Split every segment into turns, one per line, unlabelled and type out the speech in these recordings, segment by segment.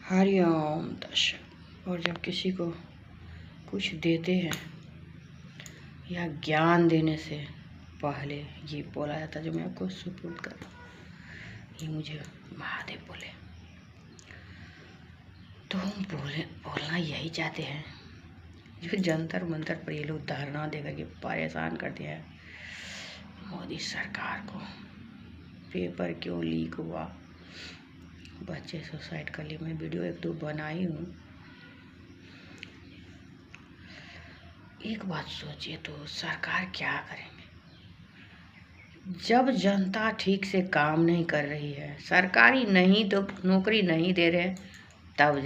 हरिओम दर्शक। और जब किसी को कुछ देते हैं या ज्ञान देने से पहले ये बोला जाता है, जो मैं आपको सुपुर्द कर रहा हूँ, ये मुझे महादेव बोले, तो हम बोलना यही चाहते हैं। जो जंतर मंतर पर ये लोग धरना देकर के परेशान कर दिया है मोदी सरकार को। पेपर क्यों लीक हुआ, बच्चे सुसाइड कर लिए। मैं वीडियो 1-2 बनाई हूँ। एक बात सोचिए तो, सरकार क्या करेंगे जब जनता ठीक से काम नहीं कर रही है, सरकारी नहीं तो नौकरी नहीं दे रहे, तब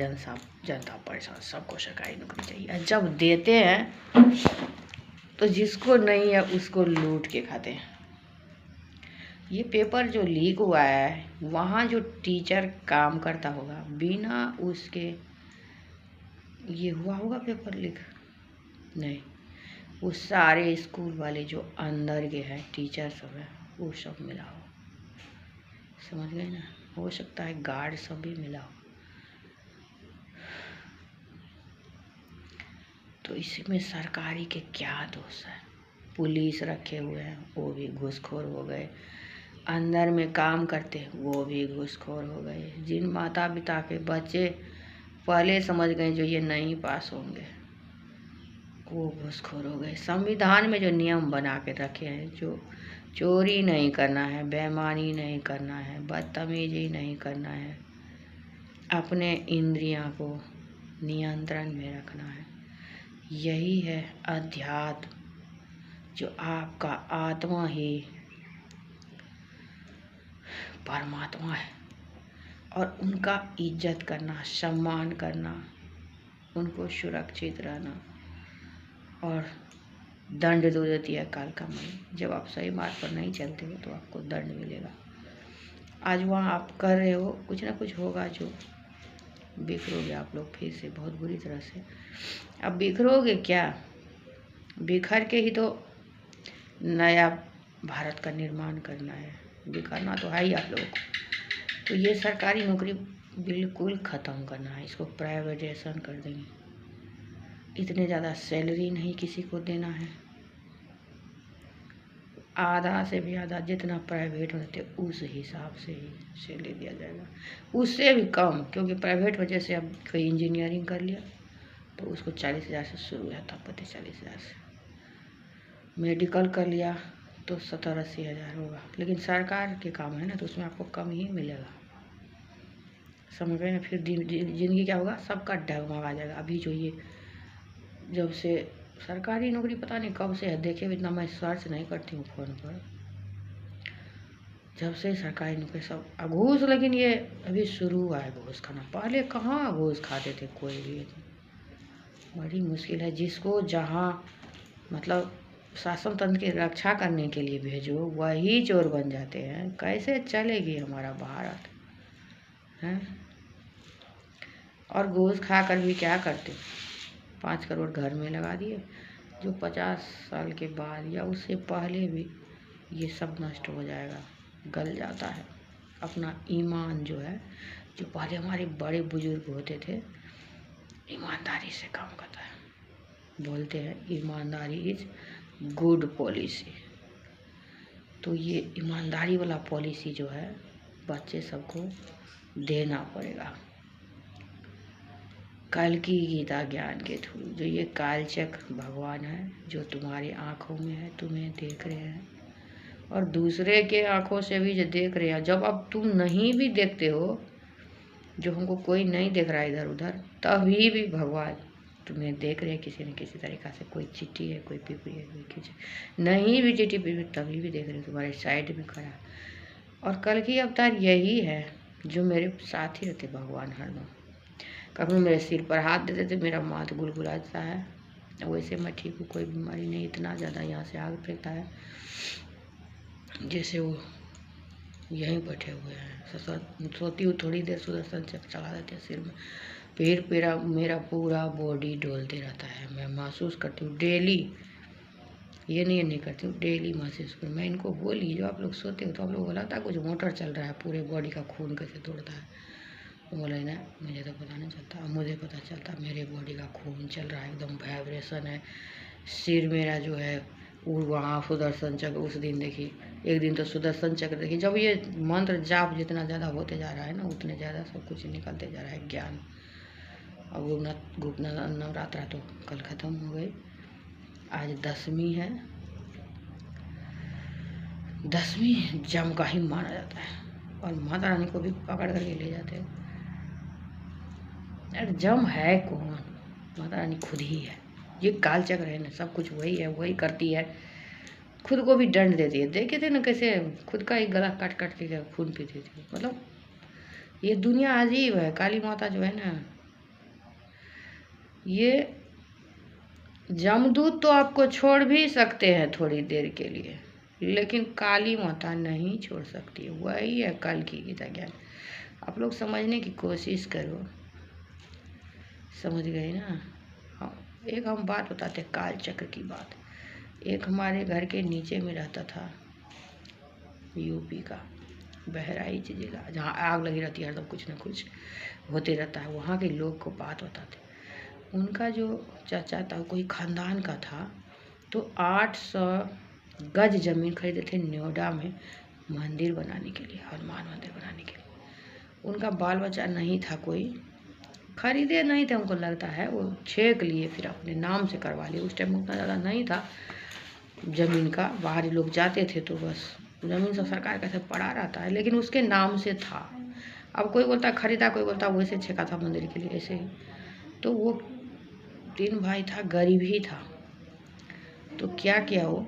जनता परेशान। सबको सरकारी नौकरी चाहिए। जब देते हैं तो जिसको नहीं है उसको लूट के खाते हैं। ये पेपर जो लीक हुआ है, वहाँ जो टीचर काम करता होगा, बिना उसके ये हुआ होगा पेपर लीक? नहीं। वो सारे स्कूल वाले जो अंदर के हैं, टीचर सब है, वो सब मिला हो। समझ गए ना? हो सकता है गार्ड सब भी मिला हो। तो इसमें सरकारी के क्या दोष है? पुलिस रखे हुए हैं, वो भी घूसखोर हो गए। अंदर में काम करते वो भी घूसखोर हो गए। जिन माता पिता के बच्चे पहले समझ गए जो ये नहीं पास होंगे, वो घूसखोर हो गए। संविधान में जो नियम बना के रखे हैं, जो चोरी नहीं करना है, बेईमानी नहीं करना है, बदतमीजी नहीं करना है, अपने इंद्रियां को नियंत्रण में रखना है, यही है अध्यात्म। जो आपका आत्मा ही परमात्मा है, और उनका इज्जत करना, सम्मान करना, उनको सुरक्षित रहना, और दंड दो देती है काल का मणि। जब आप सही मार्ग पर नहीं चलते हो तो आपको दंड मिलेगा। आज वहाँ आप कर रहे हो, कुछ ना कुछ होगा जो बिखरोगे आप लोग फिर से बहुत बुरी तरह से। अब बिखरोगे क्या? बिखर के ही तो नया भारत का निर्माण करना है। बिखरना तो है ही आप लोगों को। तो ये सरकारी नौकरी बिल्कुल ख़त्म करना है, इसको प्राइवेटाइजेशन कर देंगे। इतने ज़्यादा सैलरी नहीं किसी को देना है। आधा से भी आधा जितना प्राइवेट में देते उस हिसाब से ही सैलरी दिया जाएगा, उससे भी कम। क्योंकि प्राइवेट वजह से अब कोई इंजीनियरिंग कर लिया तो उसको 40,000 से शुरू है, तब 40,000 से। मेडिकल कर लिया तो 70-80 हज़ार होगा। लेकिन सरकार के काम है ना, तो उसमें आपको कम ही मिलेगा। समझ गए ना? फिर जिंदगी क्या होगा, सबका डगमगा जाएगा। अभी जो ये जब से सरकारी नौकरी पता नहीं कब से है, देखे इतना मैं सर्च नहीं करती हूँ फ़ोन पर। जब से सरकारी नौकरी सब घूस, लेकिन ये अभी शुरू हुआ है घूस खाना। पहले कहाँ घूस खाते थे कोई भी। बड़ी मुश्किल है। जिसको जहाँ मतलब शासन तंत्र की रक्षा करने के लिए भेजो, वही चोर बन जाते हैं। कैसे चलेगी हमारा भारत है? और घूस खा कर भी क्या करते? 5 करोड़ घर में लगा दिए, जो 50 साल के बाद या उससे पहले भी ये सब नष्ट हो जाएगा, गल जाता है। अपना ईमान जो है, जो पहले हमारे बड़े बुजुर्ग होते थे, ईमानदारी से काम करता है। बोलते हैं ईमानदारी इज गुड पॉलिसी। तो ये ईमानदारी वाला पॉलिसी जो है बच्चे सबको देना पड़ेगा। कल की गीता ज्ञान के थ्रू, जो ये कालचक भगवान है, जो तुम्हारी आँखों में है, तुम्हें देख रहे हैं, और दूसरे के आँखों से भी जो देख रहे हैं। जब अब तुम नहीं भी देखते हो, जो हमको कोई नहीं देख रहा है इधर उधर, तभी भी भगवान तुम्हें देख रहे हैं किसी न किसी तरीक़ा से। कोई चिट्ठी है, कोई पिपरी है, कोई कुछ नहीं भी चिट्ठी पिपरी, तभी भी देख रहे हैं, तुम्हारे साइड में खड़ा। और कल की अवतार यही है, जो मेरे साथ ही रहते भगवान हरदम। कभी मेरे सिर पर हाथ देते थे, मेरा माथ गुलगुलाता है। वैसे मैं ठीक हूँ, कोई बीमारी नहीं। इतना ज़्यादा यहाँ से आग फेंकता है जैसे वो यहीं बैठे हुए हैं। सोती हूँ थोड़ी देर, सुदर्शन चक्र चला देते हैं सिर में, फिर मेरा पूरा बॉडी डोलते रहता है। मैं महसूस करती हूँ डेली, ये नहीं करती हूँ, डेली महसूस करूँ। मैं इनको बोली, जो आप लोग सोते हो तो आप लोगों को लगता है कुछ मोटर चल रहा है, पूरे बॉडी का खून कैसे दौड़ता है। बोले ना मुझे तो पता नहीं चलता, अब मुझे पता चलता मेरे बॉडी का खून चल रहा है, एकदम वाइब्रेशन है, सिर मेरा जो है वो वहाँ सुदर्शन चक्र उस दिन देखी, एक दिन तो सुदर्शन चक्र देखी। जब ये मंत्र जाप जितना ज़्यादा होते जा रहा है ना उतने ज़्यादा सब कुछ निकलते जा रहा है ज्ञान। और गुप्त नवरात्रा तो कल ख़त्म हो गई, आज 10वीं है। 10वीं जम का ही माना जाता है और माता रानी को भी पकड़ करके ले जाते हैं। यार जम है कौन? माता रानी खुद ही है। ये काल चक्र है ना, सब कुछ वही है, वही करती है, खुद को भी दंड देती है। देखे थे ना कैसे खुद का एक गला काट काट के खून पीती थी। मतलब ये दुनिया अजीब है। काली माता जो है ना, ये जमदूत तो आपको छोड़ भी सकते हैं थोड़ी देर के लिए, लेकिन काली माता नहीं छोड़ सकती। वही है कल की गीता ज्ञान। आप लोग समझने की कोशिश करो, समझ गए ना। हाँ, एक हम बात बताते काल चक्र की बात। एक हमारे घर के नीचे में रहता था, यूपी का बहराइच जिला, जहाँ आग लगी रहती है, हरदम कुछ ना कुछ होते रहता है। वहाँ के लोग को बात बताते, उनका जो चाचा था कोई खानदान का था, तो 800 गज ज़मीन खरीदे थे नोएडा में मंदिर बनाने के लिए, हनुमान मंदिर बनाने के लिए। उनका बाल बच्चा नहीं था, कोई खरीदे नहीं थे, उनको लगता है वो छेक लिए, फिर अपने नाम से करवा लिए। उस टाइम उतना ज़्यादा नहीं था ज़मीन का, बाहरी लोग जाते थे तो बस ज़मीन सब सरकार कैसे पड़ा रहता है, लेकिन उसके नाम से था। अब कोई बोलता खरीदा, कोई बोलता वैसे छेका था मंदिर के लिए, ऐसे ही। तो वो 3 भाई था, गरीब ही था, तो क्या किया वो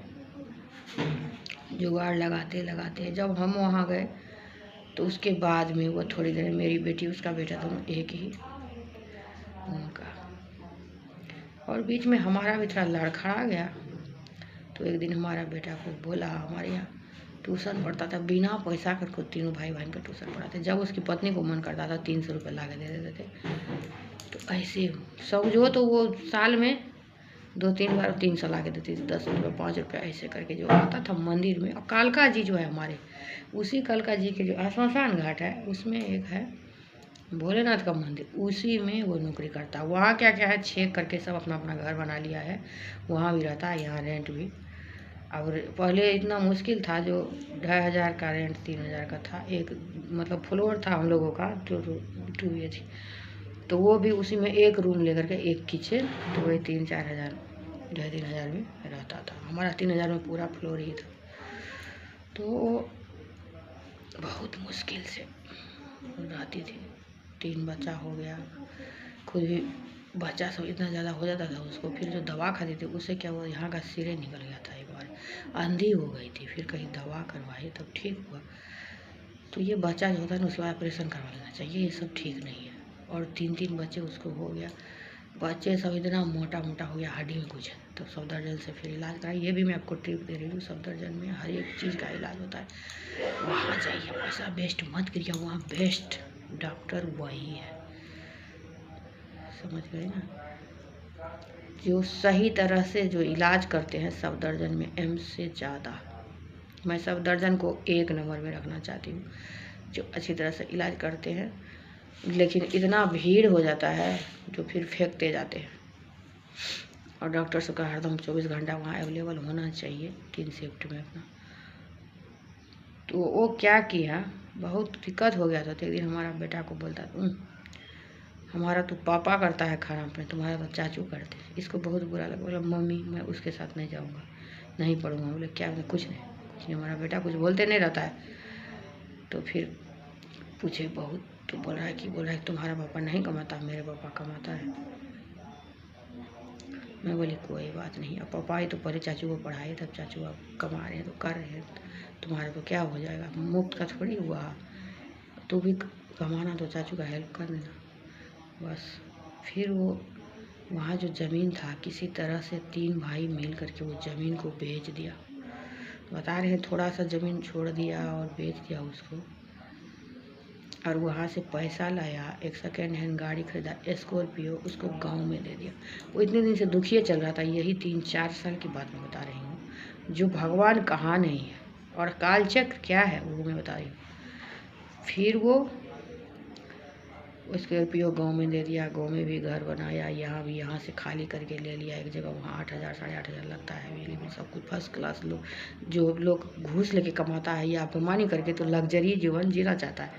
जुगाड़ लगाते लगाते जब हम वहाँ गए तो उसके बाद में वो थोड़ी देर, मेरी बेटी उसका बेटा दोनों एक ही उनका, और बीच में हमारा भी थोड़ा लड़खड़ा गया। तो एक दिन हमारा बेटा को बोला, हमारे यहाँ ट्यूशन पढ़ता था, बिना पैसा कर खुद तीनों भाई बहन का ट्यूशन पढ़ाते। जब उसकी पत्नी को मन करता था 300 रुपये ला के दे देते थे। तो ऐसे समझो तो वो साल में 2-3 बार 300 ला के देती थी, 10 रुपये 5 रुपये ऐसे करके जो आता था मंदिर में। और कालका जी जो है हमारे, उसी कालका जी के जो श्मशान घाट है उसमें एक है भोलेनाथ का मंदिर, उसी में वो नौकरी करता है। वहाँ क्या क्या है छेक करके सब अपना अपना घर बना लिया है, वहाँ भी रहता है, यहाँ रेंट भी। और पहले इतना मुश्किल था, जो 2,500 का रेंट 3,000 का था, एक मतलब फ्लोर था हम लोगों का, 2 थी, तो वो भी उसी में एक रूम लेकर के एक किचन, तो वही 3-4 हज़ार 2,500-3 हज़ार में रहता था। हमारा 3,000 में पूरा फ्लोर ही था। तो बहुत मुश्किल से रहती थी। 3 बच्चा हो गया, खुद भी बच्चा सब इतना ज़्यादा हो जाता था उसको, फिर जो दवा खाती थी उससे क्या हुआ, यहाँ का सिरे निकल गया था, एक बार अंधी हो गई थी, फिर कहीं दवा करवाई तब ठीक हुआ। तो ये बच्चा जो होता है ना उसके बाद ऑपरेशन करवा लेना चाहिए, ये सब ठीक नहीं है। और 3-3 बच्चे उसको हो गया, बच्चे सब इतना मोटा मोटा हो गया, हड्डी में कुछ, तो सफदरजंग से फिर इलाज कराई। ये भी मैं आपको टिप दे रही हूँ, सफदरजंग में हर एक चीज़ का इलाज होता है, वहाँ जाइए, पैसा वेस्ट मत करिए, वहाँ बेस्ट डॉक्टर वही है, समझ गए ना। जो सही तरह से जो इलाज करते हैं सफदरजंग में एम्स से ज़्यादा, मैं सफदरजंग को 1 नंबर में रखना चाहती हूँ, जो अच्छी तरह से इलाज करते हैं। लेकिन इतना भीड़ हो जाता है जो फिर फेंकते जाते हैं, और डॉक्टर सबका हरदम 24 घंटा वहाँ अवेलेबल होना चाहिए 3 शिफ्ट में अपना। तो वो क्या किया, बहुत दिक्कत हो गया था। तो एक दिन हमारा बेटा को बोलता, हमारा तो पापा करता है खाना पे, तुम्हारा तो चाचू करते हैं। इसको बहुत बुरा लगा, बोला मम्मी मैं उसके साथ नहीं जाऊँगा, नहीं पढ़ूँगा। बोले क्या? कुछ नहीं, हमारा बेटा कुछ बोलते नहीं रहता है। तो फिर पूछे बहुत, तो बोल रहा है तुम्हारा पापा नहीं कमाता, मेरे पापा कमाता है। मैं बोली कोई बात नहीं, अब पापा ही तो पहले चाचू को पढ़ाए, तब चाचू अब कमा रहे हैं तो कर रहे हैं, तुम्हारा तो क्या हो जाएगा, मुफ्त का थोड़ी हुआ, तू भी कमाना तो चाचू का हेल्प कर देना बस। फिर वो वहाँ जो ज़मीन था, किसी तरह से 3 भाई मिल करके वो ज़मीन को बेच दिया। बता रहे हैं थोड़ा सा ज़मीन छोड़ दिया और बेच दिया उसको, और वहाँ से पैसा लाया, एक सेकेंड हैंड गाड़ी खरीदा स्कॉर्पियो, उसको गांव में दे दिया। वो इतने दिन से दुखिए चल रहा था, यही 3-4 साल की बात मैं बता रही हूँ, जो भगवान कहाँ नहीं है और कालचक्र क्या है वो मैं बता रही हूँ। फिर वो स्कॉर्पियो गांव में दे दिया, गांव में भी घर बनाया, यहाँ भी, यहाँ से खाली करके ले लिया एक जगह, वहाँ 8,000 8,500 लगता है बिजली बिल, सब कुछ फर्स्ट क्लास। लोग जो लोग घूस लेके कमाता है या बेईमानी करके तो लग्जरी जीवन जीना चाहता है,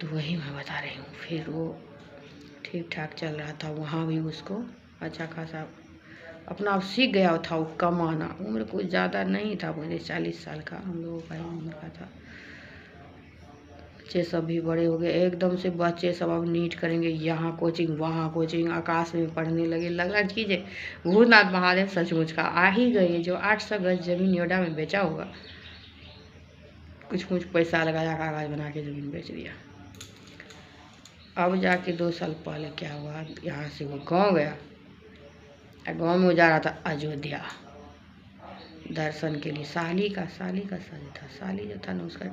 तो वही मैं बता रही हूँ। फिर वो ठीक ठाक चल रहा था, वहाँ भी उसको अच्छा खासा अपना आप सीख गया था वो कमाना। उम्र कुछ ज़्यादा नहीं था, मुझे 40 साल का हम लोगों का उम्र का था। बच्चे सब भी बड़े हो गए एकदम से, बच्चे सब अब नीट करेंगे, यहाँ कोचिंग वहाँ कोचिंग, आकाश में पढ़ने लगे। लग रहा कीजिए भूतनाथ महादेव सचमुच का आ ही गए। जो 800 गज जमीन नोएडा में बेचा होगा, कुछ पैसा लगाया, कागज बना के ज़मीन बेच दिया। अब जाके 2 साल पहले क्या हुआ, यहाँ से वो गाँव गया, गाँव में वो जा रहा था अयोध्या दर्शन के लिए। साली का शादी था, साली जो था ना उसका।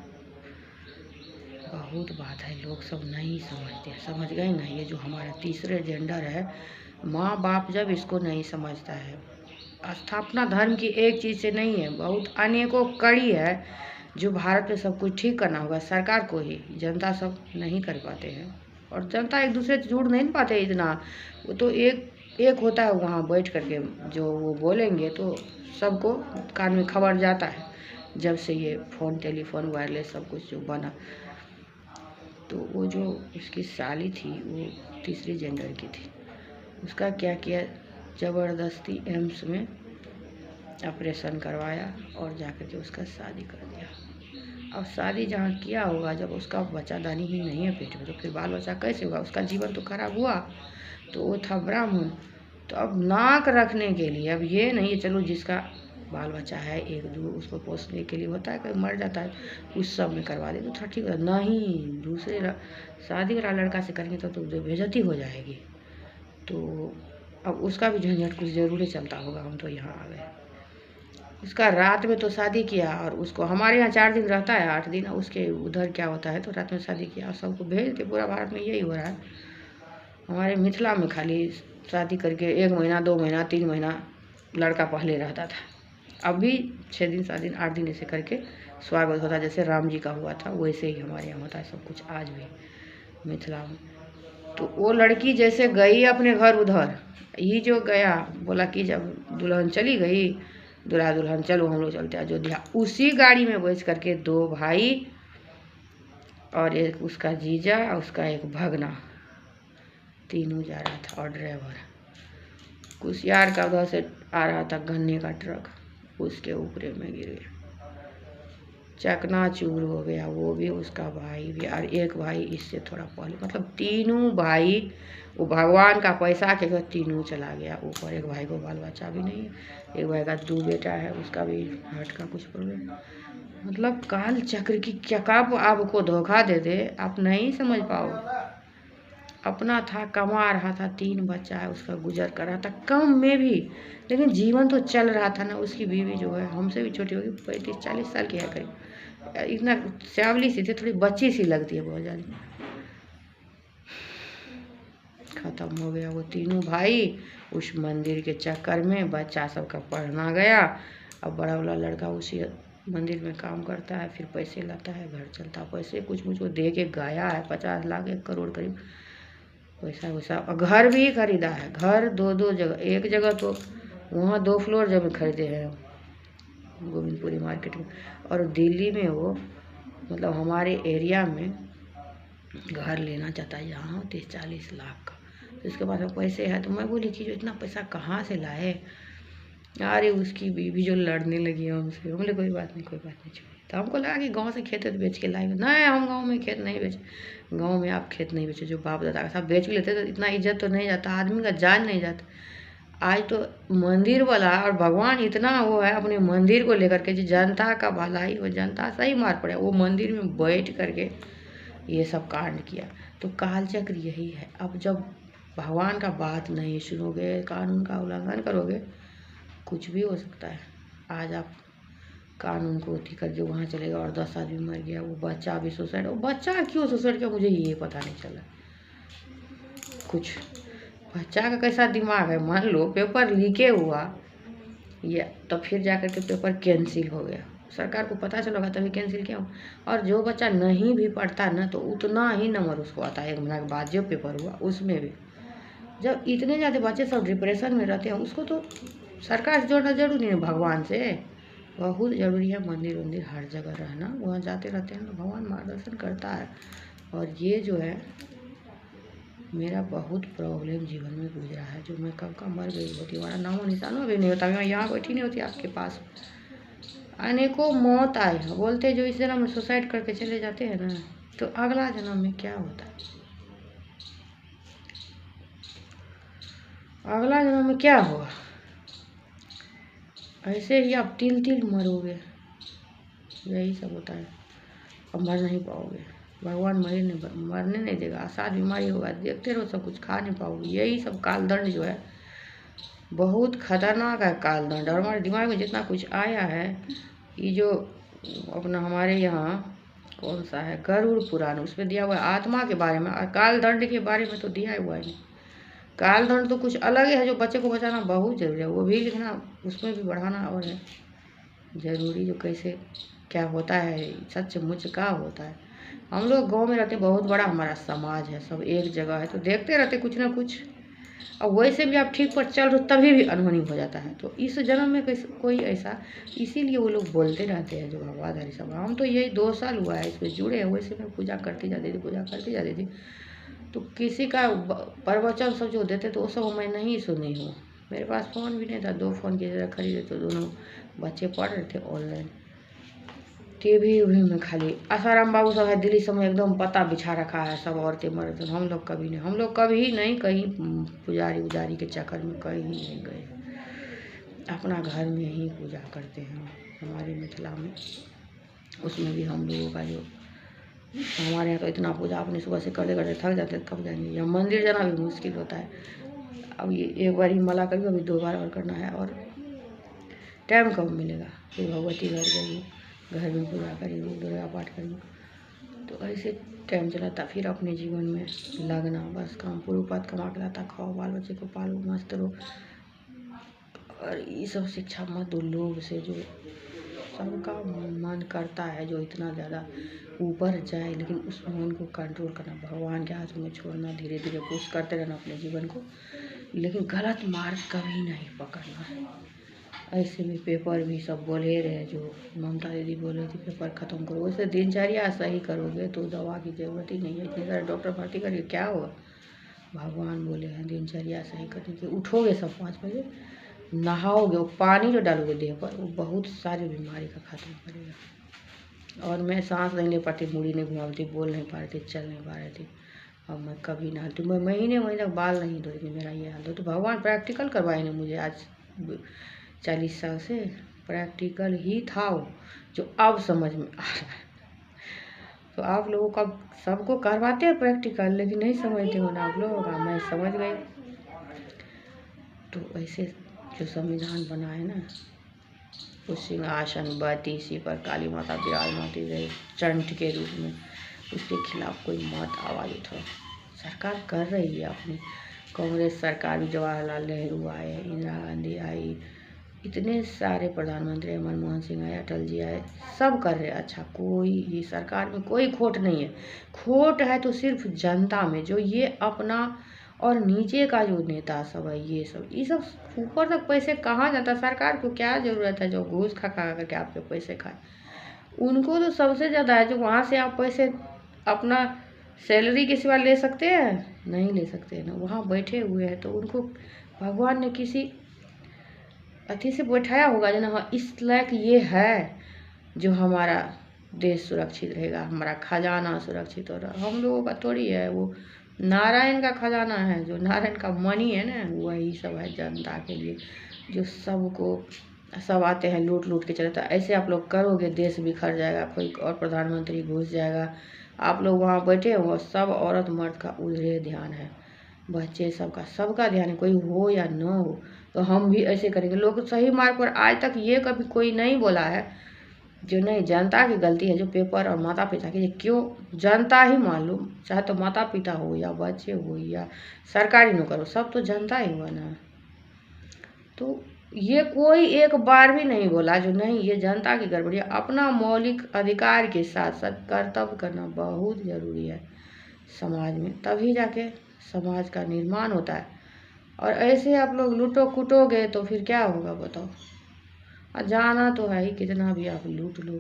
बहुत बात है, लोग सब नहीं समझते, समझ गए ना। ये जो हमारा तीसरे जेंडर है, माँ बाप जब इसको नहीं समझता है, स्थापना धर्म की एक चीज़ से नहीं है, बहुत अनेकों कड़ी है जो भारत में सब कुछ ठीक करना होगा सरकार को ही। जनता सब नहीं कर पाते हैं, और जनता एक दूसरे से जुड़ नहीं पाते इतना। वो तो एक होता है वहाँ बैठ करके, जो वो बोलेंगे तो सबको कान में खबर जाता है। जब से ये फ़ोन टेलीफोन वायरलेस सब कुछ जो बना, तो वो जो उसकी साली थी वो तीसरी जेंडर की थी। उसका क्या किया, ज़बरदस्ती एम्स में ऑपरेशन करवाया और जाकर के उसका शादी कर दिया। अब शादी जहाँ किया होगा, जब उसका बच्चादानी ही नहीं है पेट में, तो फिर बाल बच्चा कैसे होगा? उसका जीवन तो खराब हुआ। तो वो था ब्राह्मण, तो अब नाक रखने के लिए, अब ये नहीं है चलो जिसका बाल बच्चा है एक दो, उसको पोसने के लिए होता है, कोई मर जाता है उस सब में करवा दे तो थोड़ा ठीक है। नहीं, दूसरे शादी वाला लड़का से करेंगे तो बेइज्जती हो जाएगी। तो अब उसका भी झंझट कुछ ज़रूरी चलता होगा। हम तो यहाँ आ गए, उसका रात में तो शादी किया, और उसको हमारे यहाँ 4 दिन रहता है, 8 दिन उसके उधर क्या होता है, तो रात में शादी किया और सबको भेज के। पूरा भारत में यही हो रहा है। हमारे मिथिला में खाली शादी करके 1 महीना 2 महीना 3 महीना लड़का पहले रहता था। अब भी 6 दिन 7 दिन 8 दिन ऐसे करके स्वागत होता, जैसे राम जी का हुआ था वैसे ही हमारे यहाँ होता है सब कुछ आज भी मिथिला में। तो वो लड़की जैसे गई अपने घर, उधर ये जो गया, बोला कि जब दुल्हन चली गई, दूल्हा दुल्हन चलो हम लोग चलते हैं अयोध्या, उसी गाड़ी में बैठ करके 2 भाई और एक उसका जीजा और उसका एक भगना, तीनों जा रहा था, और ड्राइवर कुशियार का उधर से आ रहा था गन्ने का ट्रक, उसके ऊपरे में गिर गया, चकनाचूर हो गया। वो भी उसका भाई भी, और एक भाई इससे थोड़ा पहले, मतलब तीनों भाई वो भगवान का पैसा के घर तीनों चला गया ऊपर। एक भाई को बाल बच्चा भी नहीं है, एक भाई का 2 बेटा है, उसका भी हार्ट का कुछ प्रॉब्लम। मतलब काल चक्र की क्या, कब आपको धोखा दे दे आप नहीं समझ पाओ। अपना था, कमा रहा था, 3 बच्चा है, उसका गुजर कर रहा था कम में भी, लेकिन जीवन तो चल रहा था ना। उसकी बीवी जो है हमसे भी छोटी होगी, 35-40 साल की है करीब, इतना श्यावली सी थी, थोड़ी बच्ची सी लगती है बहुत ज़्यादा। खत्म हो गया वो तीनों भाई उस मंदिर के चक्कर में। बच्चा सबका पढ़ना गया, अब बड़ा वाला लड़का उसी मंदिर में काम करता है, फिर पैसे लाता है, घर चलता है। पैसे कुछ मुझको दे के गया है, 50 लाख 1 करोड़ करीब पैसा वैसा। और घर भी खरीदा है, घर 2 जगह, एक जगह तो वहाँ 2 फ्लोर जमीन खरीदे हैं गोविंदपुरी मार्केट में, और दिल्ली में वो मतलब हमारे एरिया में घर लेना चाहता है यहाँ 30-40 लाख का। तो इसके पास पैसे है। तो मैं बोली कि जो इतना पैसा कहाँ से लाए? अरे उसकी बीवी जो लड़ने लगी हमसे, बोले कोई बात नहीं छोड़िए। तो हमको लगा कि गांव से खेत बेच के लाएंगे। नहीं, हम गांव में खेत नहीं बेचे, गांव में आप खेत नहीं बेचे, जो बाप दादा का सब बेच भी लेते तो इतना इज्जत तो नहीं जाता, आदमी का जान नहीं जाता। आज तो मंदिर वाला और भगवान इतना वो है अपने मंदिर को लेकर के, जो जनता का भलाई हो, जनता सही मार पड़े, वो मंदिर में बैठ करके ये सब कांड किया। तो काल चक्र यही है। अब जब भगवान का बात नहीं सुनोगे, कानून का उल्लंघन करोगे, कुछ भी हो सकता है। आज आप कानून को ठीक करके वहाँ चले गए और 10 आदमी मर गया, वो बच्चा भी सुसाइड, वो बच्चा क्यों सुसाइड किया मुझे ये पता नहीं चला। कुछ बच्चा का कैसा दिमाग है, मान लो पेपर लीके हुआ, ये तो फिर जाकर के पेपर कैंसिल हो गया, सरकार को पता चलेगा तभी कैंसिल किया हूँ। और जो बच्चा नहीं भी पढ़ता ना तो उतना ही नंबर उसको आता है 1 महीना के बाद जो पेपर हुआ उसमें भी। जब इतने ज़्यादा बच्चे सब डिप्रेशन में रहते हैं उसको तो सरकार से जोड़ना जरूरी है भगवान से, बहुत ज़रूरी है। मंदिर वंदिर हर जगह रहना, वहाँ जाते रहते हैं तो भगवान मार्गदर्शन करता है। और ये जो है मेरा बहुत प्रॉब्लम जीवन में गुजरा है, जो मैं कब का मर गई होती, हमारा नामो निशान भी नहीं होता, मैं यहाँ बैठी नहीं होती आपके पास। अनेकों मौत आए हैं, बोलते जो इस जन्म में सुसाइड करके चले जाते हैं ना तो अगला जन्म में क्या होता है, अगला जन्म में क्या होगा। ऐसे ही आप तिल तिल मरोगे, यही सब होता है। अब मर नहीं पाओगे, भगवान मरने नहीं देगा। आसार बीमारी होगा, देखते रहो सब कुछ, खा नहीं पाओगे। यही सब कालदंड जो है बहुत खतरनाक है कालदंड। और हमारे दिमाग में जितना कुछ आया है, ये जो अपना हमारे यहाँ कौन सा है गरुड़ पुराण, उसमें दिया हुआ है आत्मा के बारे में, और कालदंड के बारे में तो दिया हुआ है। कालदंड तो कुछ अलग है, जो बच्चे को बचाना बहुत जरूरी है, वो भी लिखना, उसमें भी बढ़ाना और है ज़रूरी, जो कैसे क्या होता है, सच मुच का होता है। हम लोग गांव में रहते, बहुत बड़ा हमारा समाज है, सब एक जगह है, तो देखते रहते कुछ ना कुछ। अब वैसे भी आप ठीक पर चल रहे तभी भी अनहोनी हो जाता है। तो इस जन्म में कोई ऐसा, इसीलिए वो लोग बोलते रहते हैं जो भगवाधारी सब। हम तो यही 2 साल हुआ है इसमें जुड़े हैं, वैसे मैं पूजा करती जाती थी, तो किसी का प्रवचन सब जो देते तो वो सब मैं नहीं सुनी हूँ। मेरे पास फ़ोन भी नहीं था, 2 फ़ोन की जगह खरीदे तो दोनों बच्चे पढ़ रहे थे ऑनलाइन। टीवी उवी में खाली आसाराम बाबू सब है, दिल्ली सब में एकदम पता बिछा रखा है, सब औरतें मर्द। हम लोग कभी नहीं, हम लोग कभी नहीं कहीं पुजारी उजारी के चक्कर में कहीं नहीं गए, अपना घर में ही पूजा करते हैं हमारे मिथिला में। उसमें भी हम लोगों का जो हमारे यहाँ तो इतना पूजा अपने सुबह से करते करते थक जाते, कब जाएंगे। या मंदिर जाना भी मुश्किल होता है। अब ये एक बार ही मला करिए, अभी 2 बार और करना है, और टाइम कब मिलेगा। फिर भगवती घर गई, घर में पूजा करी, दुर्गा पाठ करी, तो ऐसे टाइम चलाता। फिर अपने जीवन में लगना, बस काम पूर्वपात कमा के लाता, खाओ, बाल बच्चे को पालो, मस्त रहो। और ये सब शिक्षा मत दो लोग से, जो सबका मन करता है जो इतना ज़्यादा ऊपर जाए, लेकिन उस मन को कंट्रोल करना, भगवान के हाथ में छोड़ना, धीरे धीरे पुश करते रहना अपने जीवन को, लेकिन गलत मार्ग कभी नहीं पकड़ना है। ऐसे भी पेपर भी सब बोले रहे, जो ममता दीदी बोले थे पेपर ख़त्म करो, वैसे दिनचर्या सही करोगे तो दवा की ज़रूरत ही नहीं है। इतने सारे डॉक्टर भर्ती करिए, क्या होगा। भगवान बोले हैं दिनचर्या सही करने के, उठोगे सब 5 बजे, नहाओगे, वो पानी जो डालोगे देह पर वो बहुत सारी बीमारी का खत्म करेगा। और मैं सांस नहीं ले पाती, मुड़ी नहीं घुमा पाती, बोल नहीं पा रही थी, चल नहीं पा रही थी। अब मैं कभी नहाती, मैं महीने तक बाल नहीं धोती, मेरा ये हाल हो। तो भगवान प्रैक्टिकल करवाएंगे मुझे, आज 40 साल से प्रैक्टिकल ही था वो, जो अब समझ में आ रहा है। तो आप लोगों का सबको करवाते हैं प्रैक्टिकल, लेकिन नहीं समझते हो ना आप लोगों का, मैं समझ गई। तो ऐसे जो संविधान बना है ना, उस सिंहासन बत्ती इसी पर काली माता विराजमाती रहे चंट के रूप में, उसके खिलाफ कोई मत आवाज़ उठाओ। सरकार कर रही है अपनी, कांग्रेस सरकार भी, जवाहरलाल नेहरू आए, इंदिरा गांधी आई, इतने सारे प्रधानमंत्री, मनमोहन सिंह आए, अटल जी आए, सब कर रहे हैं अच्छा। कोई ये सरकार में कोई खोट नहीं है। खोट है तो सिर्फ जनता में, जो ये अपना और नीचे का जो नेता सब है, ये सब ऊपर तक पैसे कहाँ जाता है। सरकार को क्या ज़रूरत है जो घूस खा खा करके आपके पैसे खाए। उनको तो सबसे ज़्यादा है जो वहाँ से आप पैसे अपना सैलरी के सिवा ले सकते हैं, नहीं ले सकते हैं ना, वहाँ बैठे हुए हैं। तो उनको भगवान ने किसी अथी से बैठाया होगा जो ना, हाँ इस लायक ये है जो हमारा देश सुरक्षित रहेगा, हमारा खजाना सुरक्षित हो रहा। हम लोगों का थोड़ी है, वो नारायण का खजाना है, जो नारायण का मनी है ना, वही सब है जनता के लिए, जो सबको सब आते हैं लूट लूट के चलता। ऐसे आप लोग करोगे देश बिखर जाएगा, कोई और प्रधानमंत्री घुस जाएगा। आप लोग वहाँ बैठे हो, सब औरत मर्द का उधरे ध्यान है, बच्चे सबका ध्यान है, कोई हो या न हो। तो हम भी ऐसे करेंगे। लोग सही मार्ग पर आज तक ये कभी कोई नहीं बोला है जो नहीं जनता की गलती है, जो पेपर और माता पिता की, क्यों जनता ही मान लो, चाहे तो माता पिता हो या बच्चे हो या सरकारी नौकर हो, सब तो जनता ही हुआ ना। तो ये कोई एक बार भी नहीं बोला जो नहीं ये जनता की गड़बड़ी है। अपना मौलिक अधिकार के साथ साथ कर्तव्य करना बहुत ज़रूरी है समाज में, तभी जाके समाज का निर्माण होता है। और ऐसे आप लोग लूटो कुटोगे तो फिर क्या होगा बताओ। और जाना तो है ही, कितना भी आप लूट लो,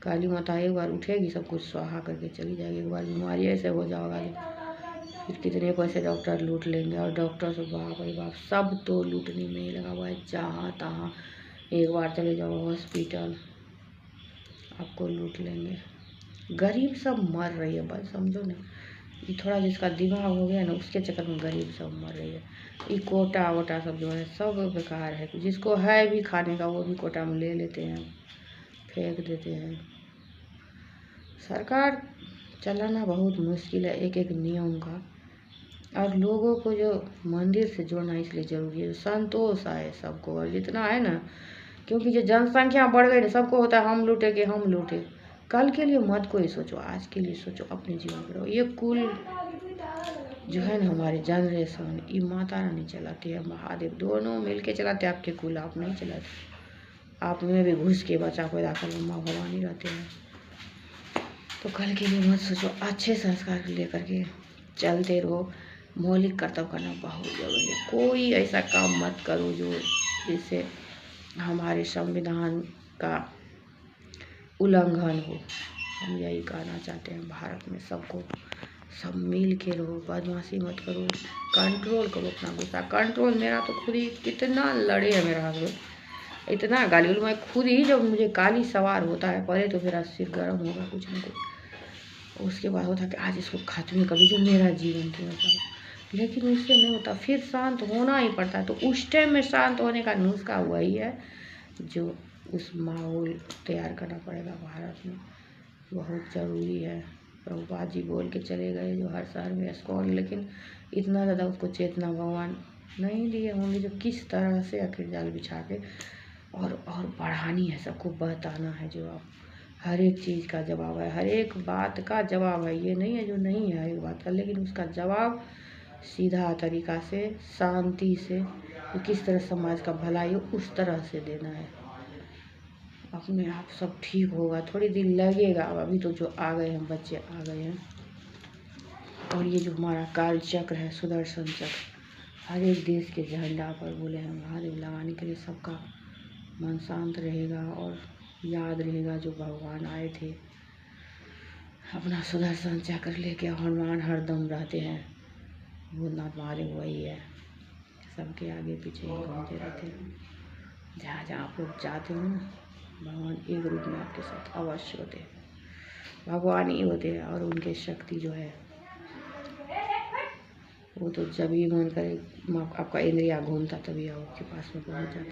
काली माता एक बार उठेगी सब कुछ स्वाहा करके चली जाएगी। एक बार बीमारी ऐसे हो जाओगा तो फिर कितने पैसे डॉक्टर लूट लेंगे। और डॉक्टर से बाप रे बाप सब तो लूटने में ही लगा हुआ है, जहाँ तहाँ एक बार चले जाओ हॉस्पिटल आपको लूट लेंगे। गरीब सब मर रही है बस, समझो ना। ये थोड़ा जिसका दिमाग हो गया ना उसके चक्कर में गरीब सब मर रही है। ये कोटा वोटा सब जो है सब बेकार है। जिसको है भी खाने का वो भी कोटा में ले लेते हैं, फेंक देते हैं। सरकार चलाना बहुत मुश्किल है एक एक नियम का। और लोगों को जो मंदिर से जोड़ना इसलिए ज़रूरी है, संतोष आए सबको। और जितना है ना, क्योंकि जो जनसंख्या बढ़ गई ना, सबको होता है हम लूटे कि हम लूटे। कल के लिए मत कोई सोचो, आज के लिए सोचो, अपने जीवन पर रहो। ये कुल जो है ना हमारे जनरेशन, ये माता रानी चलाती है, महादेव दोनों मिलके चलाते हैं आपके कुल, आप नहीं चलाते। आप में भी घुस के बच्चा पैदा कर माँ भवानी रहते हैं। तो कल के लिए मत सोचो, अच्छे संस्कार लेकर के चलते रहो। मौलिक कर्तव्य करना बहुत जरूरी है। कोई ऐसा काम मत करो जो जिससे हमारे संविधान का उल्लंघन हो। हम यही कहना चाहते हैं भारत में सबको, सब मिल के रहो, बदमाशी मत करो, कंट्रोल करो अपना गुस्सा। कंट्रोल मेरा तो खुद ही कितना लड़े है मेरा हस्बैंड, इतना गाली मैं खुद ही, जब मुझे गाली सवार होता है पहले तो मेरा सिर गर्म होगा कुछ ना कुछ, उसके बाद होता है कि आज इसको खत्म कभी जो मेरा जीवन क्यों बताओ। लेकिन उससे नहीं होता, फिर शांत होना ही पड़ता है। तो उस टाइम में शांत होने का नुस्खा वही है जो उस माहौल तैयार करना पड़ेगा भारत में, बहुत ज़रूरी है। प्रभुपाद जी बोल के चले गए जो हर शहर में इस्कॉन, लेकिन इतना ज़्यादा उसको चेतना भगवान नहीं दिए होंगे जो किस तरह से आखिर जाल बिछा के और बढ़ानी है, सबको बताना है। जो आप हर एक चीज़ का जवाब है, हर एक बात का जवाब है। ये नहीं है जो नहीं है हर एक बात का, लेकिन उसका जवाब सीधा तरीका से, शांति से, किस तरह समाज का भलाई हो उस तरह से देना है। अपने आप सब ठीक होगा, थोड़ी दिन लगेगा। अभी तो जो आ गए हैं बच्चे आ गए हैं। और ये जो हमारा काल चक्र है, सुदर्शन चक्र, हर एक देश के झंडा पर बोले हैं महादेव लगाने के लिए सबका मन शांत रहेगा और याद रहेगा जो भगवान आए थे। अपना सुदर्शन चक्र लेके हनुमान हरदम रहते हैं, भूतनाथ महादेव वही है, सबके आगे पीछे ही घूमते रहते हैं। जहाँ जहाँ आप लोग जाते हो ना, भगवान एक रूप में आपके साथ अवश्य होते हैं, भगवान ही होते हैं। और उनकी शक्ति जो है वो तो जब भी मन करे आपका इंद्रिया घूमता तभी आपके पास में पहुँच जाते हैं।